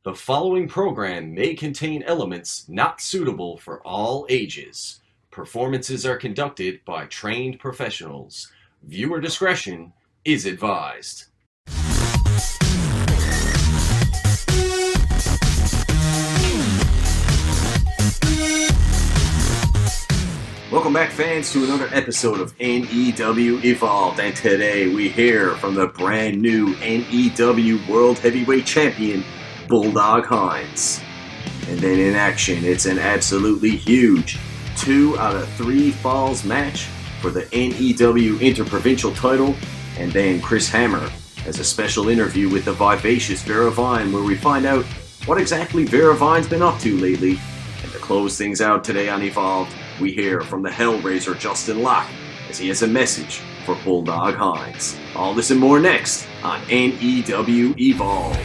The following program may contain elements not suitable for all ages. Performances are conducted by trained professionals. Viewer discretion is advised. Welcome back, fans, to another episode of NEW Evolved, and today we hear from the brand new NEW World Heavyweight Champion, Bulldog Hynes. And then in action, it's an absolutely huge 2 out of 3 falls match for the NEW Interprovincial Title, and then Chris Hammer has a special interview with the Vivacious Vera Vyne, where we find out what exactly Vera Vyne's been up to lately. And to close things out today on Evolved, we hear from the Hellraiser Justin Locke as he has a message for Bulldog Hynes. All this and more next on NEW Evolved.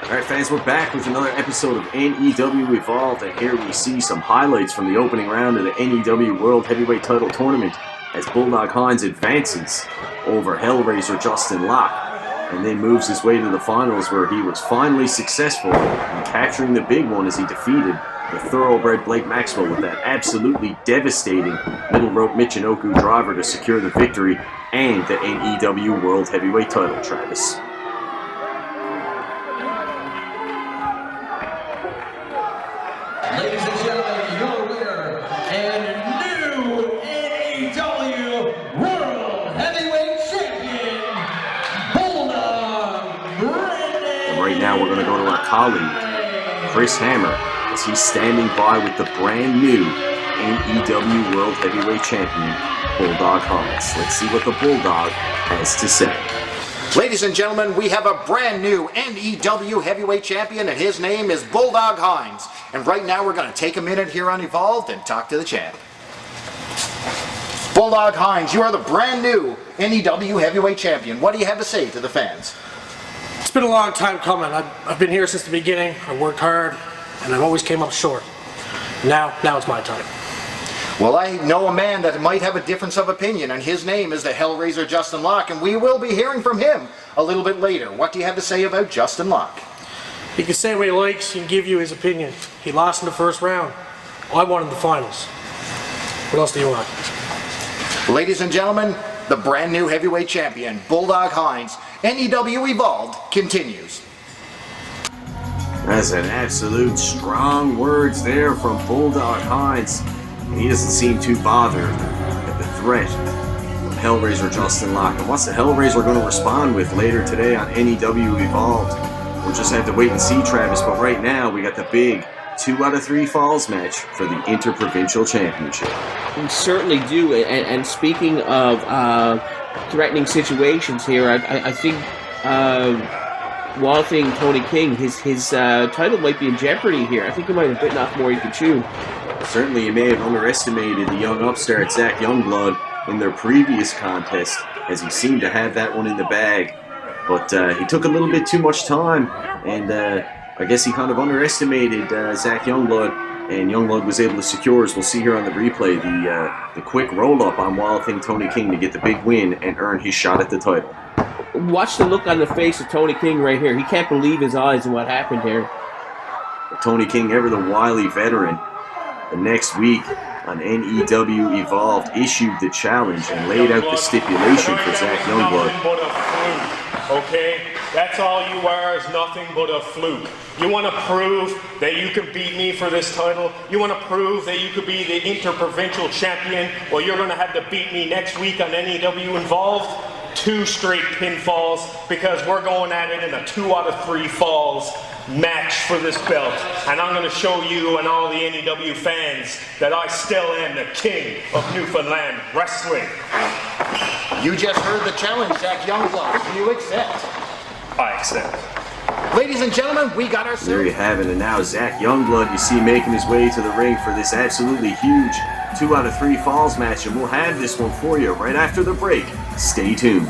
Alright, fans, we're back with another episode of NEW Evolved, and here we see some highlights from the opening round of the NEW World Heavyweight Title Tournament as Bulldog Hynes advances over Hellraiser Justin Locke and then moves his way to the finals, where he was finally successful in capturing the big one as he defeated the thoroughbred Blake Maxwell with that absolutely devastating middle rope Michinoku driver to secure the victory and the NEW World Heavyweight Title, Travis. Ladies and gentlemen, your winner and new NEW World Heavyweight Champion, Bulldog Hynes. And right now we're going to go to our colleague, Chris Hammer, as he's standing by with the brand new NEW World Heavyweight Champion, Bulldog Hynes. Let's see what the Bulldog has to say. Ladies and gentlemen, we have a brand new NEW Heavyweight Champion, and his name is Bulldog Hynes. And right now we're going to take a minute here on Evolved and talk to the champ. Bulldog Hynes, you are the brand new NEW Heavyweight Champion. What do you have to say to the fans? It's been a long time coming. I've been here since the beginning. I worked hard, and I've always came up short. Now it's my time. Well, I know a man that might have a difference of opinion, and his name is the Hellraiser Justin Locke, and we will be hearing from him a little bit later. What do you have to say about Justin Locke? He can say what he likes. He can give you his opinion. He lost in the first round. I won in the finals. What else do you want? Ladies and gentlemen, the brand new heavyweight champion, Bulldog Hynes, NEW Evolved, continues. That's an absolute strong words there from Bulldog Hynes. He doesn't seem too bothered at the threat of Hellraiser Justin Locke. And what's the Hellraiser going to respond with later today on NEW Evolved? We'll just have to wait and see, Travis. But right now, we got the big 2 out of 3 falls match for the Interprovincial Championship. We certainly do. And speaking of threatening situations here, I think walloping Tony King, his title might be in jeopardy here. I think he might have bitten off more he could chew. Certainly, you may have underestimated the young upstart Zach Youngblood in their previous contest, as he seemed to have that one in the bag. But he took a little bit too much time, and I guess he kind of underestimated Zach Youngblood, and Youngblood was able to secure, as we'll see here on the replay, the quick roll-up on walloping Tony King to get the big win and earn his shot at the title. Watch the look on the face of Tony King right here. He can't believe his eyes and what happened here. But Tony King, ever the wily veteran, the next week on NEW Evolved issued the challenge and laid out the stipulation for Zach Youngblood. Nothing but a fluke, okay? That's all you are, is nothing but a fluke. You want to prove that you can beat me for this title? You want to prove that you could be the Interprovincial Champion? Well, you're going to have to beat me next week on NEW Involved. 2 straight pinfalls, because we're going at it in a 2 out of 3 falls match for this belt. And I'm going to show you and all the NEW fans that I still am the king of Newfoundland wrestling. You just heard the challenge, Zach Youngblood. Do you accept? I accept. Ladies and gentlemen, we got ourselves... There you have it, and now Zach Youngblood, you see, making his way to the ring for this absolutely huge 2 out of 3 falls match, and we'll have this one for you right after the break. Stay tuned.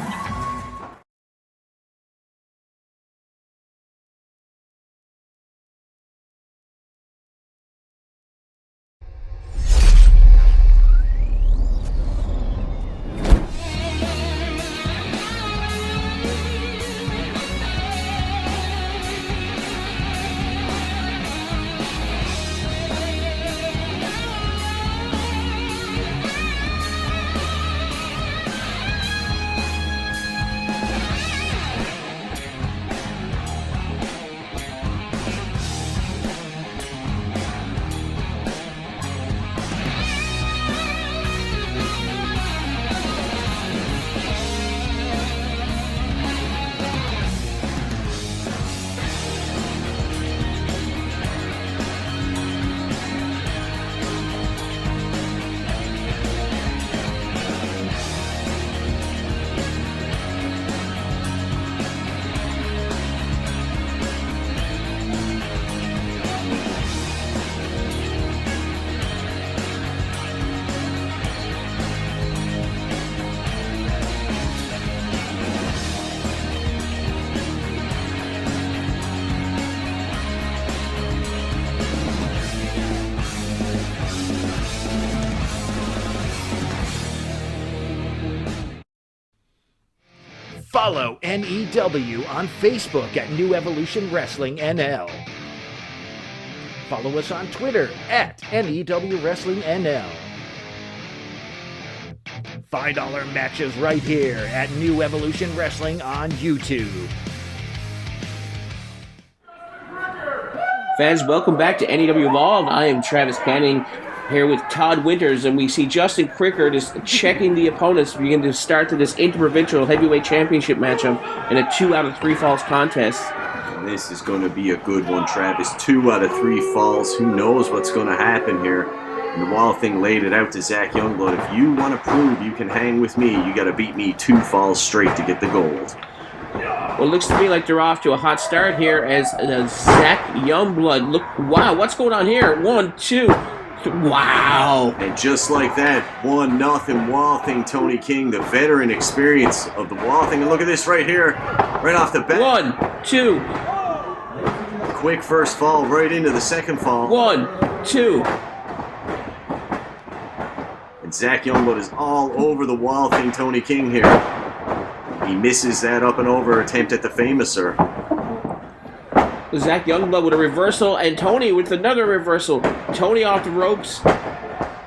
Follow NEW on Facebook at New Evolution Wrestling NL. Follow us on Twitter at NEW Wrestling NL. $5 matches right here at New Evolution Wrestling on YouTube. Fans, welcome back to NEW Evolved. I am Travis Canning here with Todd Winters, and we see Justin Cricker just checking the opponents to begin to start to this Interprovincial Heavyweight Championship matchup in a 2 out of 3 falls contest. This is going to be a good one, Travis. 2 out of 3 falls. Who knows what's going to happen here? And the Wild Thing laid it out to Zach Youngblood. If you want to prove you can hang with me, you got to beat me 2 falls straight to get the gold. Well, it looks to me like they're off to a hot start here as Zach Youngblood. Look, wow, what's going on here? 1, 2. Wow. And just like that, 1-0 Wild Thing Tony King, the veteran experience of the Wild Thing. And look at this right here, right off the bat. 1, 2. Quick first fall right into the second fall. 1, 2. And Zach Youngblood is all over the Wild Thing Tony King here. He misses that up and over attempt at the Famouser. Zach Youngblood with a reversal, and Tony with another reversal. Tony off the ropes,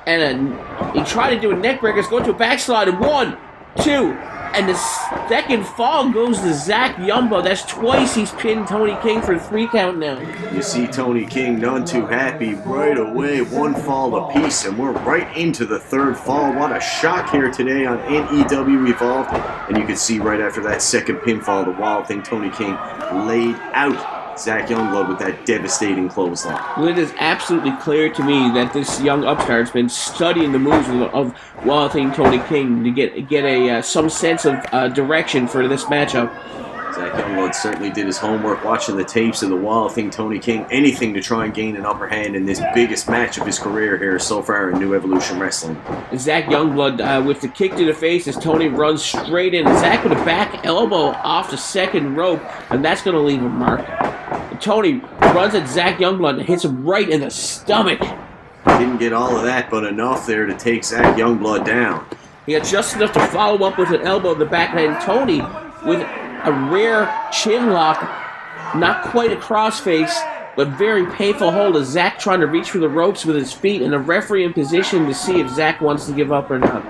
and he tried to do a neck breaker. It's going to a backslide, and 1, 2, and the second fall goes to Zach Youngblood. That's twice he's pinned Tony King for a 3 count now. You see Tony King none too happy right away. 1 fall apiece, and we're right into the 3rd fall. What a shock here today on NEW Evolved. And you can see right after that second pinfall, the Wild Thing Tony King laid out Zach Youngblood with that devastating clothesline. Well, it is absolutely clear to me that this young upstart's been studying the moves of Wild Thing Tony King to get some sense of direction for this matchup. Zach Youngblood certainly did his homework, watching the tapes of the Wild Thing Tony King. Anything to try and gain an upper hand in this biggest match of his career here so far in New Evolution Wrestling. Zach Youngblood with the kick to the face as Tony runs straight in. Zach with a back elbow off the second rope, and that's going to leave a mark. Tony runs at Zach Youngblood and hits him right in the stomach. Didn't get all of that, but enough there to take Zach Youngblood down. He got just enough to follow up with an elbow in the back, and Tony with a rare chin lock, not quite a crossface, but very painful hold as Zach trying to reach for the ropes with his feet, and the referee in position to see if Zach wants to give up or not.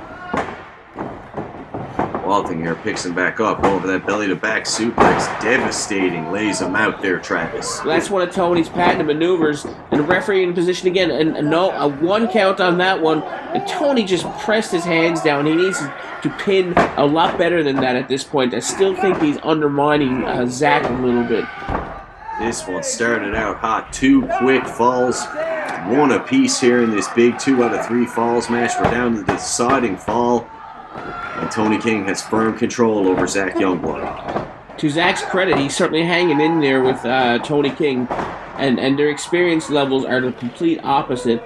Wild Thing here picks him back up, going for that belly-to-back suplex. Devastating, lays him out there, Travis. That's one of Tony's patented maneuvers, and the referee in position again, and no, a 1 count on that one, and Tony just pressed his hands down. He needs to pin a lot better than that at this point. I still think he's undermining Zach a little bit. This one started out hot. 2 quick falls, 1 apiece here in this big 2 out of 3 falls match. We're down to the deciding fall. And think Tony King has firm control over Zach Youngblood. To Zach's credit, he's certainly hanging in there with Tony King, and their experience levels are the complete opposite.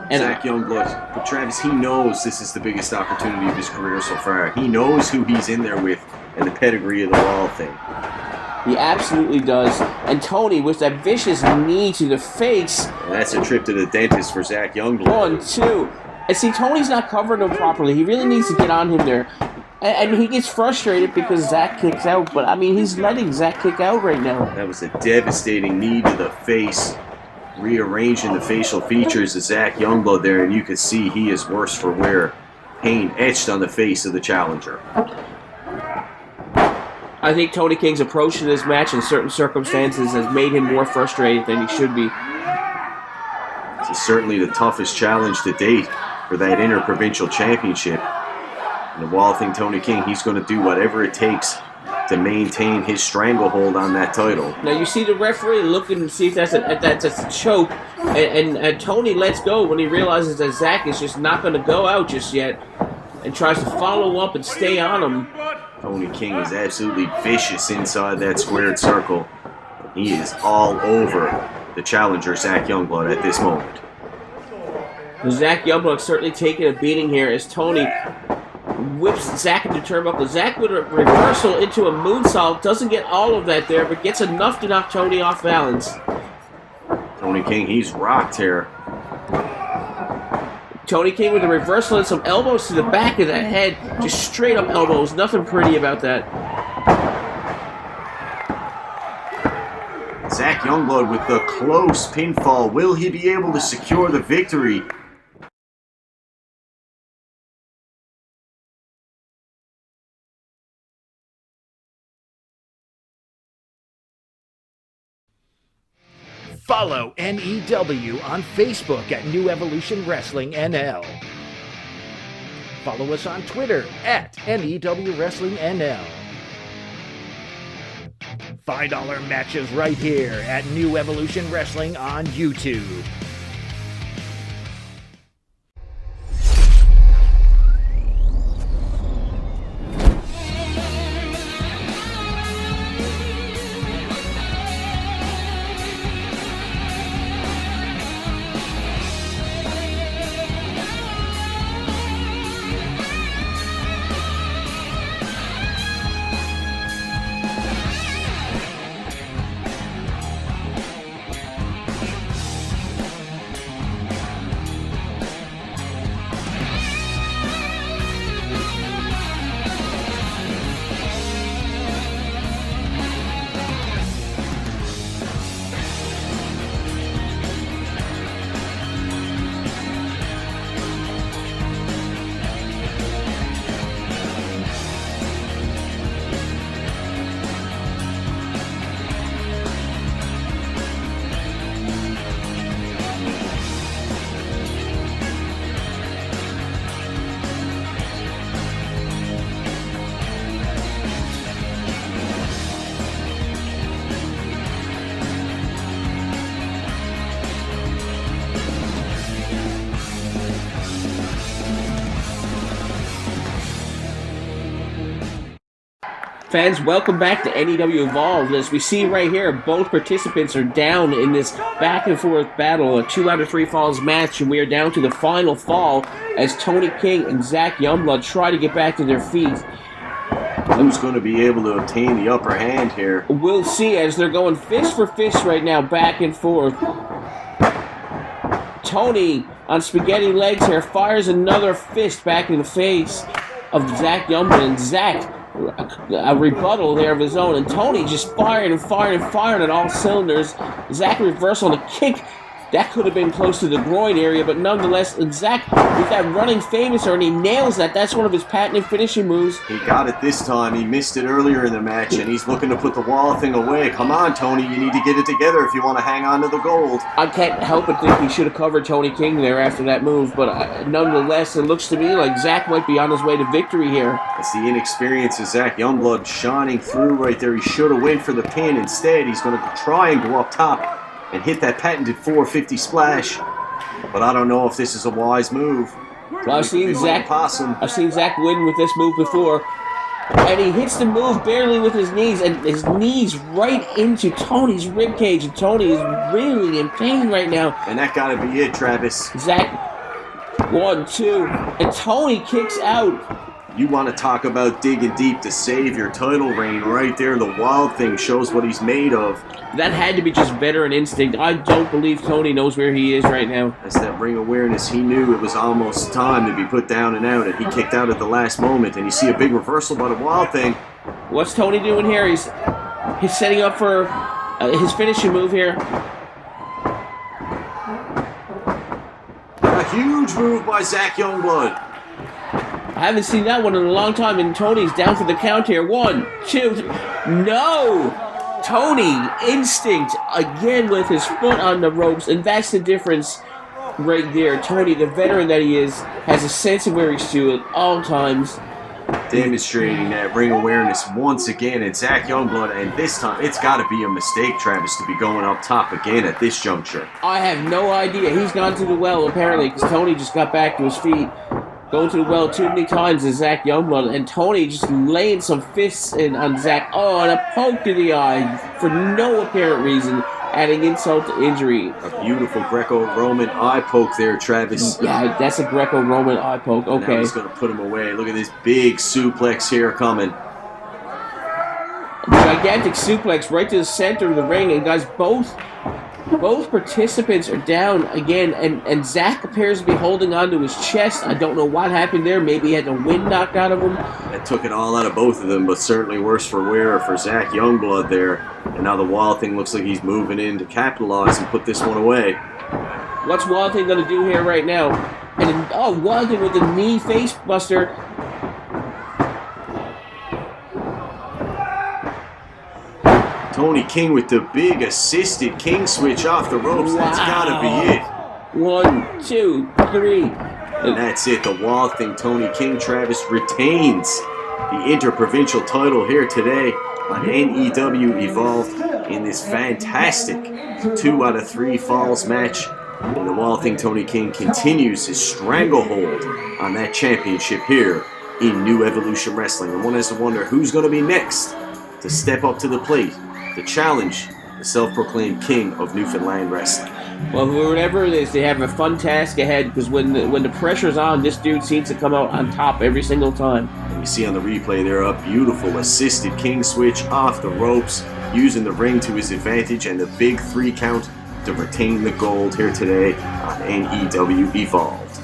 And Zach Youngblood, but Travis, he knows this is the biggest opportunity of his career so far. He knows who he's in there with and the pedigree of the wall thing. He absolutely does. And Tony, with that vicious knee to the face. And that's a trip to the dentist for Zach Youngblood. 1, 2. And see, Tony's not covering him properly. He really needs to get on him there. And he gets frustrated because Zach kicks out. But, I mean, he's letting Zach kick out right now. That was a devastating knee to the face, rearranging the facial features of Zach Youngblood there. And you can see he is worse for wear. Pain etched on the face of the challenger. I think Tony King's approach to this match in certain circumstances has made him more frustrated than he should be. This is certainly the toughest challenge to date for that Interprovincial Championship. And the Wall thing, Tony King, he's going to do whatever it takes to maintain his stranglehold on that title. Now you see the referee looking to see if that's a choke, and Tony lets go when he realizes that Zach is just not going to go out just yet, and tries to follow up and stay on him. Tony King is absolutely vicious inside that squared circle. He is all over the challenger, Zach Youngblood, at this moment. Zach Youngblood certainly taking a beating here as Tony whips Zach into turnbuckle. Zach with a reversal into a moonsault. Doesn't get all of that there, but gets enough to knock Tony off balance. Tony King, he's rocked here. Tony King with a reversal and some elbows to the back of the head. Just straight up elbows. Nothing pretty about that. Zach Youngblood with the close pinfall. Will he be able to secure the victory? Follow NEW on Facebook at New Evolution Wrestling NL. Follow us on Twitter at NEW Wrestling NL. Find all our matches right here at New Evolution Wrestling on YouTube. Fans, welcome back to NEW Evolved. As we see right here, both participants are down in this back-and-forth battle, a 2 out of 3 falls match, and we are down to the final fall as Tony King and Zach Youngblood try to get back to their feet. Who's going to be able to obtain the upper hand here? We'll see as they're going fist for fist right now, back and forth. Tony, on spaghetti legs here, fires another fist back in the face of Zach Youngblood, and Zach a rebuttal there of his own, and Tony just fired and fired and fired at all cylinders. Zach reversal and a kick that could have been close to the groin area, but nonetheless, Zach with that running famous, and he nails that. That's one of his patented finishing moves. He got it this time. He missed it earlier in the match, and he's looking to put the wall thing away. Come on, Tony, you need to get it together if you want to hang on to the gold. I can't help but think he should have covered Tony King there after that move, but nonetheless, it looks to me like Zach might be on his way to victory here. It's the inexperience of Zach Youngblood shining through right there. He should have went for the pin. Instead, he's going to try and go up top and hit that patented 450 splash. But I don't know if this is a wise move. Well, I've seen Zach win with this move before. And he hits the move barely with his knees, and his knees right into Tony's ribcage. And Tony is really in pain right now. And that gotta be it, Travis. Zach, 1, 2, and Tony kicks out. You want to talk about digging deep to save your title reign right there. The Wild Thing shows what he's made of. That had to be just veteran instinct. I don't believe Tony knows where he is right now. That's that ring awareness. He knew it was almost time to be put down and out, and he kicked out at the last moment. And you see a big reversal by the Wild Thing. What's Tony doing here? He's setting up for his finishing move here. A huge move by Zach Youngblood. I haven't seen that one in a long time, and Tony's down for the count here. 1, 2, no! Tony, instinct, again with his foot on the ropes, and that's the difference right there. Tony, the veteran that he is, has a sense of where he's to at all times. Demonstrating that ring awareness once again, and Zach Youngblood, and this time it's got to be a mistake, Travis, to be going up top again at this juncture. I have no idea. He's gone to the well, apparently, because Tony just got back to his feet. Going to the well too many times is Zach Youngblood, and Tony just laying some fists in on Zach. Oh, and a poke to the eye for no apparent reason, adding insult to injury. A beautiful Greco-Roman eye poke there, Travis. Yeah, that's a Greco-Roman eye poke. Okay. Now he's going to put him away. Look at this big suplex here coming. Gigantic suplex right to the center of the ring, and guys, both participants are down again, and Zach appears to be holding onto his chest. I don't know what happened there. Maybe he had the wind knocked out of him. That took it all out of both of them, but certainly worse for wear for Zach Youngblood there. And now the Wild Thing looks like he's moving in to capitalize and put this one away. What's Wild Thing going to do here right now? And Wild Thing with the knee face buster. Tony King with the big assisted King switch off the ropes. Wow. That's gotta be it. 1, 2, 3. And that's it. The Wild Thing, Tony King, Travis, retains the Interprovincial title here today on NEW Evolved in this fantastic 2 out of 3 falls match. And the Wild Thing, Tony King, continues his stranglehold on that championship here in New Evolution Wrestling. And one has to wonder who's going to be next to step up to the plate to challenge the self-proclaimed king of Newfoundland wrestling. Well, whatever it is, they have a fun task ahead, because when the pressure's on, this dude seems to come out on top every single time. And you see on the replay there a beautiful assisted King switch off the ropes, using the ring to his advantage, and the big 3 count to retain the gold here today on NEW Evolved.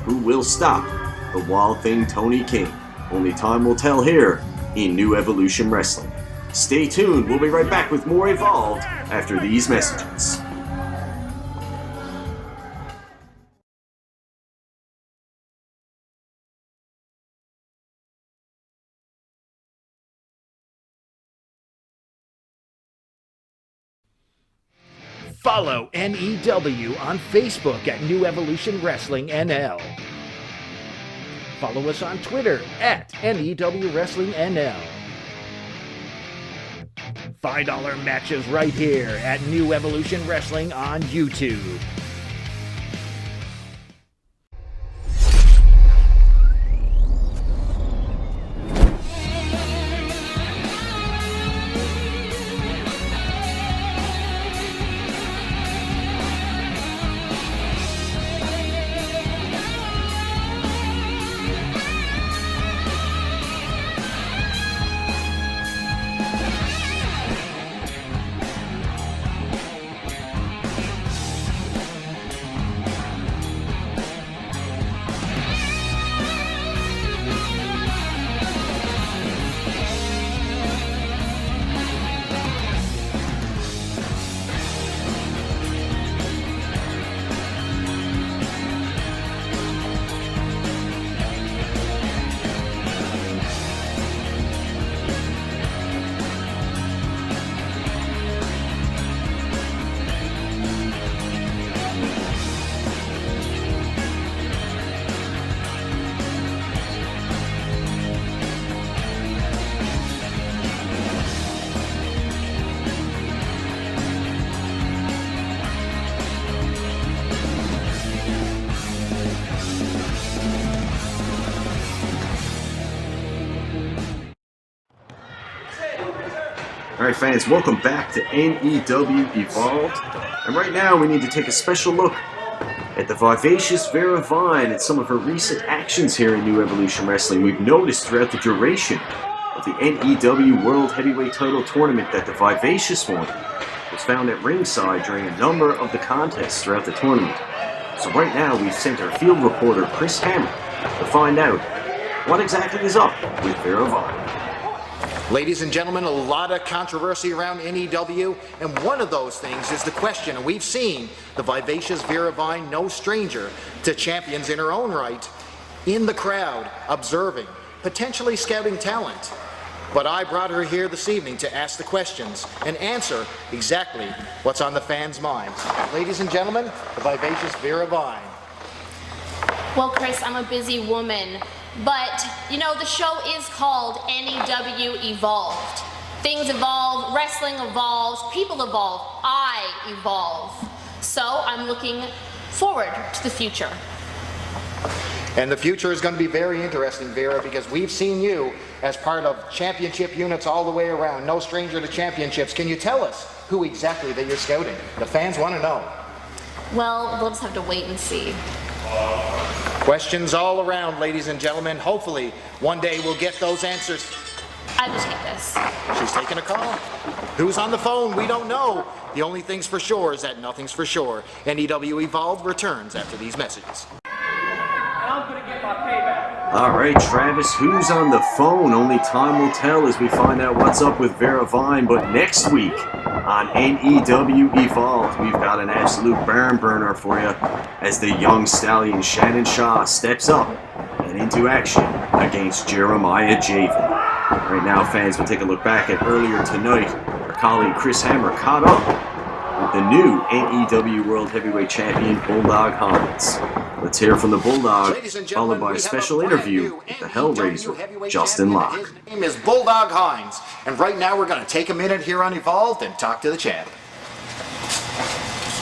Who will stop the Wild Thing, Tony King? Only time will tell here in New Evolution Wrestling. Stay tuned, we'll be right back with more Evolved after these messages. Follow NEW on Facebook at New Evolution Wrestling NL. Follow us on Twitter at NEW Wrestling NL. $5 matches right here at New Evolution Wrestling on YouTube. Alright fans, welcome back to NEW Evolved. And right now we need to take a special look at the Vivacious Vera Vyne and some of her recent actions here in New Evolution Wrestling. We've noticed throughout the duration of the NEW World Heavyweight Title Tournament that the Vivacious one was found at ringside during a number of the contests throughout the tournament. So right now we've sent our field reporter Chris Hammer to find out what exactly is up with Vera Vyne. Ladies and gentlemen, a lot of controversy around NEW, and one of those things is the question, and we've seen the Vivacious Vera Vyne, no stranger to champions in her own right, in the crowd, observing, potentially scouting talent. But I brought her here this evening to ask the questions and answer exactly what's on the fans' minds. Ladies and gentlemen, the Vivacious Vera Vyne. Well, Chris, I'm a busy woman. But, you know, the show is called NEW Evolved. Things evolve, wrestling evolves, people evolve, I evolve. So I'm looking forward to the future. And the future is going to be very interesting, Vera, because we've seen you as part of championship units all the way around. No stranger to championships. Can you tell us who exactly that you're scouting? The fans want to know. Well, we'll just have to wait and see. Questions all around, ladies and gentlemen. Hopefully, one day we'll get those answers. I will take this. She's taking a call. Who's on the phone? We don't know. The only thing's for sure is that nothing's for sure. NEW Evolved returns after these messages. Alright, Travis, who's on the phone? Only time will tell as we find out what's up with Vera Vyne. But next week on NEW Evolved, we've got an absolute barn burner for you as the young stallion Shannon Shaw steps up and into action against Jeremiah Javen. Right now, fans, we'll take a look back at earlier tonight. Our colleague Chris Hammer caught up with the new NEW World Heavyweight Champion Bulldog Hynes. Let's hear from the Bulldog, followed by a special interview with the Hellraiser, Justin Locke. His name is Bulldog Hynes, and right now we're going to take a minute here on Evolved and talk to the champ.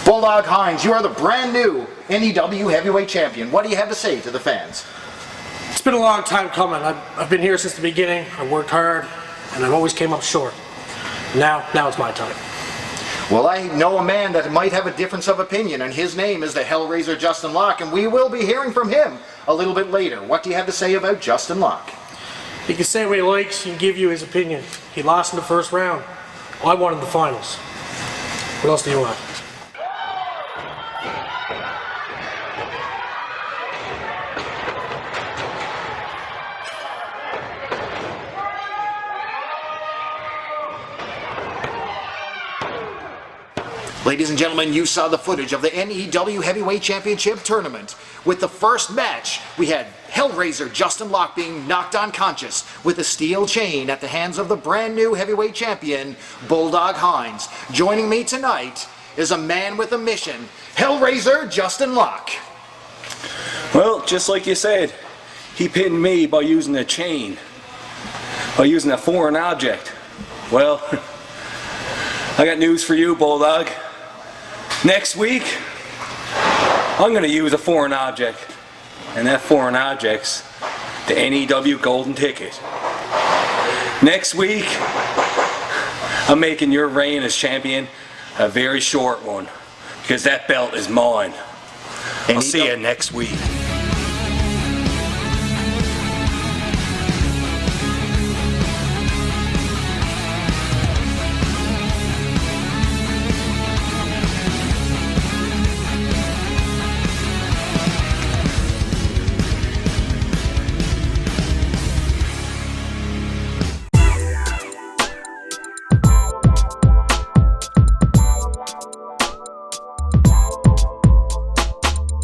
Bulldog Hynes, you are the brand new NEW Heavyweight Champion. What do you have to say to the fans? It's been a long time coming. I've been here since the beginning. I worked hard, and I've always came up short. Now it's my time. Well, I know a man that might have a difference of opinion, and his name is the Hellraiser Justin Locke, and we will be hearing from him a little bit later. What do you have to say about Justin Locke? He can say what he likes, he can give you his opinion. He lost in the first round. I won in the finals. What else do you want? Ladies and gentlemen, you saw the footage of the NEW Heavyweight Championship Tournament. With the first match, we had Hellraiser Justin Locke being knocked unconscious with a steel chain at the hands of the brand new heavyweight champion, Bulldog Hynes. Joining me tonight is a man with a mission, Hellraiser Justin Locke. Well, just like you said, he pinned me by using a chain, by using a foreign object. Well, I got news for you, Bulldog. Next week, I'm going to use a foreign object, and that foreign object's the NEW Golden Ticket. Next week, I'm making your reign as champion a very short one, because that belt is mine. I'll see you next week.